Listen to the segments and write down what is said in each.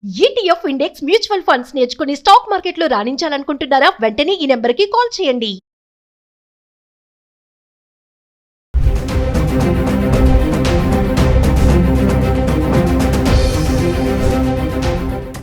ETF index mutual funds నేర్చుకుని stock మార్కెట్లో రాణించాలనుకుంటున్నారా? వెంటనే ఈ నెంబర్కి కాల్ చేయండి.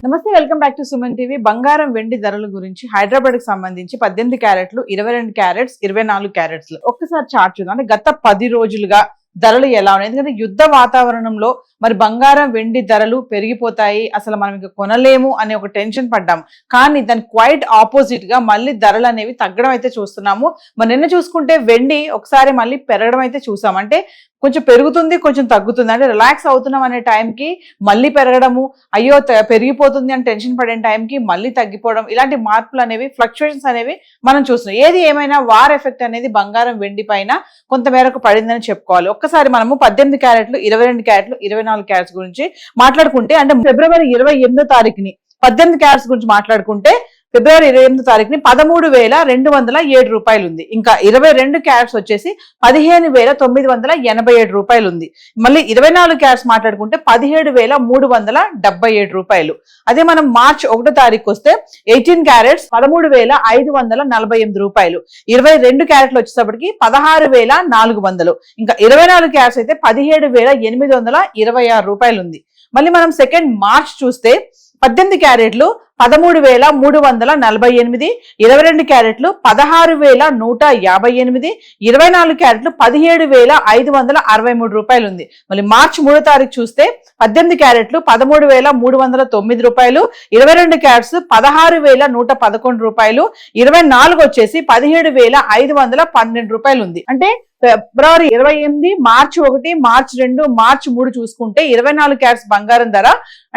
నమస్తే, welcome back to Suman TV. బంగారం వెండి ధరల గురించి హైదరాబాద్ కి సంబంధించి 18 క్యారెట్లు, 22 క్యారెట్స్, 24 క్యారెట్స్ ఒక్కసారి చార్ట్ చూద్దాం. అంటే గత 10 రోజులుగా ధరలు ఎలా ఉన్నాయి? ఎందుకంటే యుద్ధ వాతావరణంలో మరి బంగారం వెండి ధరలు పెరిగిపోతాయి, అసలు మనం ఇంకా కొనలేము అనే ఒక టెన్షన్ పడ్డాము. కానీ దాని క్వైట్ ఆపోజిట్ గా మళ్ళీ ధరలు అనేవి తగ్గడం అయితే చూస్తున్నాము. మరి నిన్న చూసుకుంటే వెండి ఒకసారి మళ్ళీ పెరగడం అయితే చూసాం. అంటే కొంచెం పెరుగుతుంది, కొంచెం తగ్గుతుంది. అంటే రిలాక్స్ అవుతున్నాం అనే టైంకి మళ్ళీ పెరగడము, అయ్యో పెరిగిపోతుంది అని టెన్షన్ పడే టైంకి మళ్ళీ తగ్గిపోవడం, ఇలాంటి మార్పులు అనేవి, ఫ్లక్చుయేషన్స్ అనేవి మనం చూస్తున్నాం. ఏది ఏమైనా వార్ ఎఫెక్ట్ అనేది బంగారం వెండి పైన కొంతమేరకు పడిందని చెప్పుకోవాలి. ఒక్కసారి మనము 18 క్యారెట్లు, 22 క్యారెట్లు, 24 క్యారెట్స్ గురించి మాట్లాడుకుంటే, అంటే ఫిబ్రవరి 28వ తారీఖుని 18 క్యారెట్స్ గురించి మాట్లాడుకుంటే ఫిబ్రవరి 28వ తారీఖుని 13,207 రూపాయలు ఉంది. ఇంకా 22 క్యారెట్స్ వచ్చేసి 15,987 రూపాయలు ఉంది. మళ్ళీ 24 క్యారెట్స్ మాట్లాడుకుంటే 17,377 రూపాయలు. అదే మనం మార్చ్ 1వ తారీఖు వస్తే 18 క్యారెట్స్ 13,548 రూపాయలు. 22 క్యారెట్లు వచ్చేటప్పటికి 16,400. ఇంకా 24 క్యారెట్స్ అయితే 17,826 రూపాయలు ఉంది. మళ్ళీ మనం సెకండ్ మార్చ్ చూస్తే 18 క్యారెట్లు 13,348, 22 క్యారెట్లు 16,158, 24 క్యారెట్లు 17,563 రూపాయలు ఉంది. మళ్ళీ మార్చి 3వ తారీఖు చూస్తే 18 క్యారెట్లు 13,309 రూపాయలు, 22 క్యారెట్స్ 16,111 రూపాయలు, 24 వచ్చేసి 17,512 రూపాయలు ఉంది. అంటే ఫిబ్రవరి 28, మార్చి 1, మార్చి 2, మార్చి 3 చూసుకుంటే 24 క్యారెట్స్ బంగారం ధర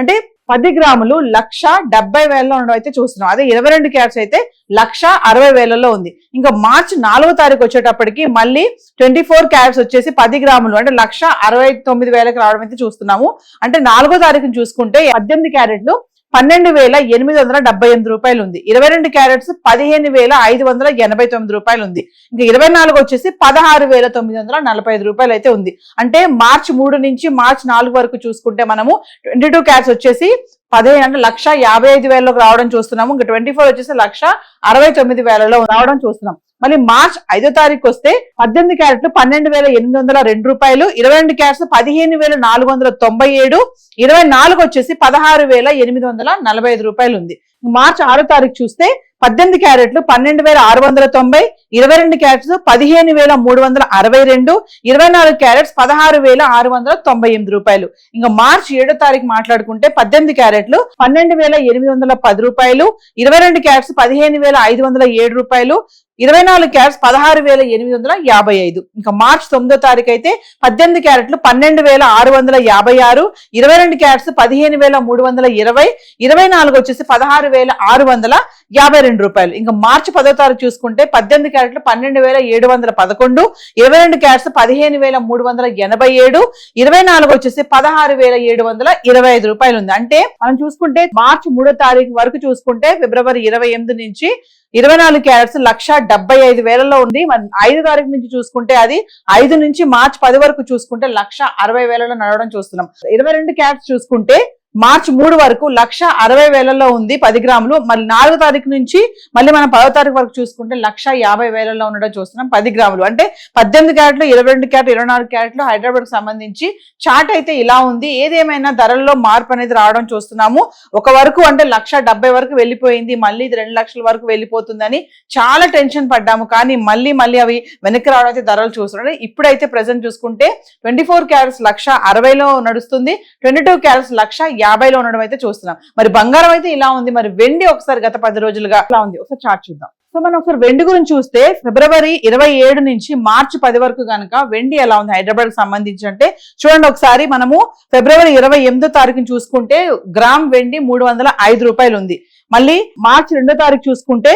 అంటే 10 గ్రాములు 1,70,000 ఉండడం అయితే చూస్తున్నాం. అదే 22 క్యారెట్స్ అయితే 1,60,000 ఉంది. ఇంకా మార్చి 4వ తారీఖు వచ్చేటప్పటికి మళ్ళీ 24 క్యారెట్స్ వచ్చేసి 10 గ్రాములు అంటే 1,69,000 రావడం అయితే చూస్తున్నాము. అంటే 4వ తారీఖుని చూసుకుంటే 18 క్యారెట్లు 12,878 రూపాయలు ఉంది. 22 క్యారెట్స్ 15,589 రూపాయలు ఉంది. ఇంకా 24 వచ్చేసి 16,945 రూపాయలు అయితే ఉంది. అంటే మార్చి 3 నుంచి మార్చి 4 వరకు చూసుకుంటే మనము 22 క్యారెట్స్ వచ్చేసి 15 అంటే 1,55,000 రావడం చూస్తున్నాము. ఇంకా 24 వచ్చేసి 1,69,000 రావడం చూస్తున్నాం. మళ్ళీ మార్చ్ 5వ తారీఖు వస్తే 18 క్యారెట్లు 12,802 రూపాయలు, 22 క్యారెట్స్ 15,497, 24 వచ్చేసి 16,845 రూపాయలు ఉంది. మార్చి 6వ తారీఖు చూస్తే 18 క్యారెట్లు 12,690, 22 క్యారెట్స్ 15,362, 24 క్యారెట్స్ 16,698 రూపాయలు. ఇంకా మార్చి 7వ తారీఖు మాట్లాడుకుంటే 18 క్యారెట్లు 12,810 రూపాయలు, 22 క్యారెట్స్ 15,507 రూపాయలు, 24 క్యారెట్స్ 16,855. ఇంకా మార్చి 9వ తారీఖు అయితే 18 క్యారెట్లు 12,656, 22 క్యారెట్స్ 15,320, 24 వచ్చేసి 16,652 రూపాయలు. ఇంకా మార్చి 10వ తారీఖు చూసుకుంటే 18 క్యారెట్లు 12,711, 22 క్యారెట్స్ 15,387, 24 వచ్చేసి 16,725 రూపాయలు ఉంది. అంటే మనం చూసుకుంటే మార్చి 3వ తారీఖు వరకు చూసుకుంటే ఫిబ్రవరి 28 నుంచి 24 క్యారెట్స్ 1,75,000 ఉంది. 5వ తారీఖు నుంచి చూసుకుంటే అది 5 నుంచి మార్చి 10 వరకు చూసుకుంటే 1,60,000 నడవడం చూస్తున్నాం. 22 క్యారెట్స్ చూసుకుంటే మార్చి 3 వరకు 1,60,000 ఉంది 10 గ్రాములు. మళ్ళీ 4వ తారీఖు నుంచి మళ్ళీ మనం 10వ తారీఖు వరకు చూసుకుంటే 1,50,000 ఉండడం చూస్తున్నాం 10 గ్రాములు. అంటే 18 క్యారెట్లు, 22 క్యారెట్లు, 24 క్యారెట్లు హైదరాబాద్ కు సంబంధించి చార్ట్ అయితే ఇలా ఉంది. ఏదేమైనా ధరల్లో మార్పు అనేది రావడం చూస్తున్నాము. ఒక వరకు అంటే 1,70,000 వరకు వెళ్ళిపోయింది, మళ్ళీ ఇది 2 లక్షల వరకు వెళ్ళిపోతుందని చాలా టెన్షన్ పడ్డాము. కానీ మళ్ళీ అవి వెనక్కి రావడం అయితే ధరలు చూస్తున్నాం. ఇప్పుడైతే ప్రెసెంట్ చూసుకుంటే 24 క్యారెట్స్ 1,60,000 నడుస్తుంది, 22 క్యారెట్స్ 1,50,000 ఉండడం అయితే చూస్తున్నాం. మరి బంగారం అయితే ఇలా ఉంది. మరి వెండి ఒకసారి గత 10 రోజులుగా ఇలా ఉంది. ఒకసారి చార్ట్ చూద్దాం. సో మనం ఒకసారి వెండి గురించి చూస్తే ఫిబ్రవరి 27 నుంచి మార్చి 10 వరకు కనుక వెండి ఎలా ఉంది హైదరాబాద్ కు సంబంధించి అంటే చూడండి. ఒకసారి మనము ఫిబ్రవరి 28వ తారీఖుని చూసుకుంటే గ్రామ్ వెండి 305 రూపాయలు ఉంది. మళ్ళీ మార్చి 2వ తారీఖు చూసుకుంటే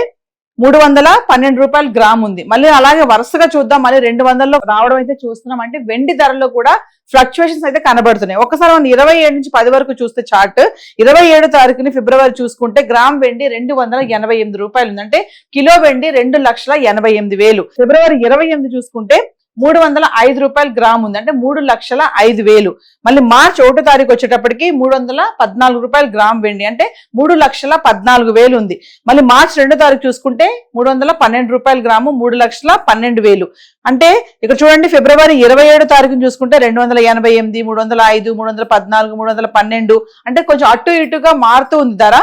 312 రూపాయలు గ్రామ్ ఉంది. మళ్ళీ అలాగే వరుసగా చూద్దాం, మళ్ళీ 200లో రావడం అయితే చూస్తున్నాం. అంటే వెండి ధరలో కూడా ఫ్లక్చుయేషన్స్ అయితే కనబడుతున్నాయి. ఒకసారి మనం 27 నుంచి 10 వరకు చూస్తే చార్ట్ 27వ తారీఖుని ఫిబ్రవరి చూసుకుంటే గ్రామ్ వెండి 288 రూపాయలు ఉంది. అంటే కిలో వెండి 2,88,000. ఫిబ్రవరి 28 చూసుకుంటే 305 రూపాయలు గ్రామ్ ఉంది, అంటే 3,05,000. మళ్ళీ మార్చి 1వ తారీఖు వచ్చేటప్పటికి 314 రూపాయలు గ్రామ్ వెండి, అంటే 3,14,000 ఉంది. మళ్ళీ మార్చి 2వ తారీఖు చూసుకుంటే 312 రూపాయలు గ్రాము, 3,12,000. అంటే ఇక్కడ చూడండి, ఫిబ్రవరి 27వ తారీఖుని చూసుకుంటే 288, 305, 314, 312, అంటే కొంచెం అటు ఇటుగా మారుతూ ఉంది ధర.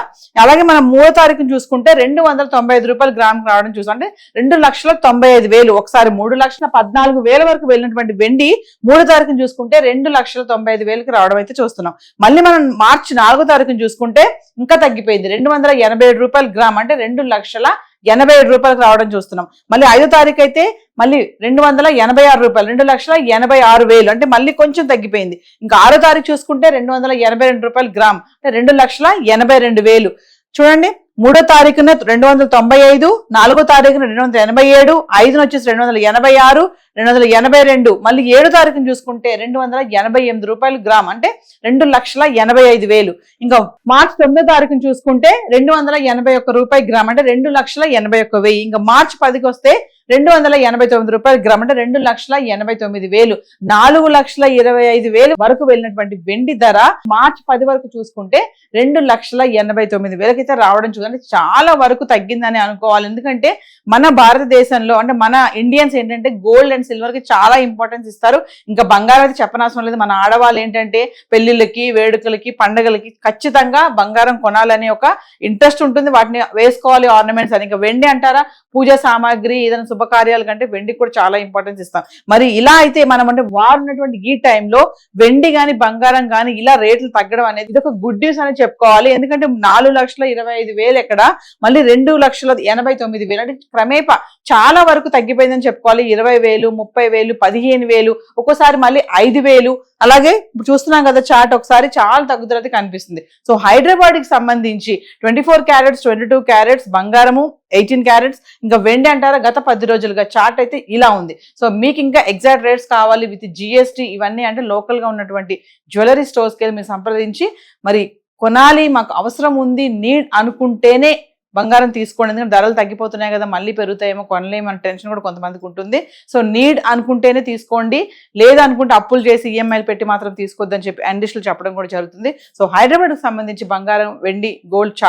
అలాగే మనం 3వ తారీఖుని చూసుకుంటే 295 రూపాయలు గ్రామ్ రావడం చూసాం, అంటే 2,95,000. ఒకసారి 3,14,000 వరకు వెళ్ళినటువంటి వెండి 3వ తారీఖుని చూసుకుంటే 2,95,000కి రావడం అయితే చూస్తున్నాం. మళ్ళీ మనం మార్చి 4వ తారీఖుని చూసుకుంటే ఇంకా తగ్గిపోయింది, 287 రూపాయలు గ్రామ్, అంటే 2,87 రూపాయలకు రావడం చూస్తున్నాం. మళ్ళీ 5వ తారీఖు అయితే మళ్ళీ 286 రూపాయలు, 2,86,000, అంటే మళ్ళీ కొంచెం తగ్గిపోయింది. ఇంకా 6వ తారీఖు చూసుకుంటే 282 రూపాయలు గ్రామ్, అంటే 2,82,000. చూడండి, 3వ తారీఖున 295, 4వ తారీఖున 287, 5న వచ్చేసి 286, 282, మళ్ళీ 7వ తారీఖుని చూసుకుంటే 288 రూపాయలు గ్రామ్, అంటే 2,85,000. ఇంకా మార్చి 9వ తారీఖుని చూసుకుంటే 281 రూపాయలు గ్రామ్, అంటే 2,81,000. ఇంకా మార్చి 10కి వస్తే 289 రూపాయలు గ్రామ్, అంటే 2,89,000. 4,25,000 వరకు వెళ్ళినటువంటి వెండి ధర మార్చి 10 వరకు చూసుకుంటే 2,89,000 అయితే రావడం చూడండి, చాలా వరకు తగ్గిందని అనుకోవాలి. ఎందుకంటే మన భారతదేశంలో, అంటే మన ఇండియన్స్ ఏంటంటే గోల్డ్ అండ్ సిల్వర్ కి చాలా ఇంపార్టెన్స్ ఇస్తారు. ఇంకా బంగారం అయితే చెప్పనవసరం లేదు. మన ఆడవాళ్ళు ఏంటంటే పెళ్లిళ్ళకి, వేడుకలకి, పండగలకి ఖచ్చితంగా బంగారం కొనాలని ఒక ఇంట్రెస్ట్ ఉంటుంది, వాటిని వేసుకోవాలి ఆర్నమెంట్స్ అని. ఇంకా వెండి అంటారా, పూజా సామాగ్రి, ఏదైనా శుభకార్యాల కంటే వెండికి కూడా చాలా ఇంపార్టెన్స్ ఇస్తాం. మరి ఇలా అయితే మనం అంటే వారు ఉన్నటువంటి ఈ టైంలో వెండి గాని బంగారం గాని ఇలా రేట్లు తగ్గడం అనేది ఇది ఒక గుడ్ న్యూస్ అని చెప్పుకోవాలి. ఎందుకంటే 4,25,000 ఎక్కడ, మళ్ళీ 2,89,000, అంటే క్రమేపా చాలా వరకు తగ్గిపోయిందని చెప్పుకోవాలి. 20,000, 30,000, 15,000, ఒక్కోసారి మళ్ళీ 5,000. అలాగే చూస్తున్నాం కదా చార్ట్, ఒకసారి చాలా తగ్గుదల అయితే కనిపిస్తుంది. సో హైదరాబాద్ కి సంబంధించి 24 క్యారెట్స్, 22 క్యారెట్స్ బంగారము, 18 క్యారెట్స్, ఇంకా వెండి అంటారా గత 10 రోజులుగా చార్ట్ అయితే ఇలా ఉంది. సో మీకు ఇంకా ఎగ్జాక్ట్ రేట్స్ కావాలి విత్ GST ఇవన్నీ అంటే లోకల్ గా ఉన్నటువంటి జ్యువెలరీ స్టోర్స్కి వెళ్ళి మీరు సంప్రదించి మరి కొనాలి, మాకు అవసరం ఉంది, నీడ్ అనుకుంటేనే బంగారం తీసుకోండి. ఎందుకంటే ధరలు తగ్గిపోతున్నాయి కదా, మళ్ళీ పెరుగుతాయేమో, కొనలేమో అనే టెన్షన్ కూడా కొంతమందికి ఉంటుంది. సో నీడ్ అనుకుంటేనే తీసుకోండి, లేదనుకుంటే అప్పులు చేసి EMIలు పెట్టి మాత్రం తీసుకోవద్దని చెప్పి అండిస్టులు చెప్పడం కూడా జరుగుతుంది. సో హైదరాబాద్కి సంబంధించి బంగారం, వెండి, గోల్డ్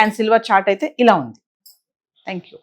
అండ్ సిల్వర్ చార్ట్ అయితే ఇలా ఉంది. Thank you.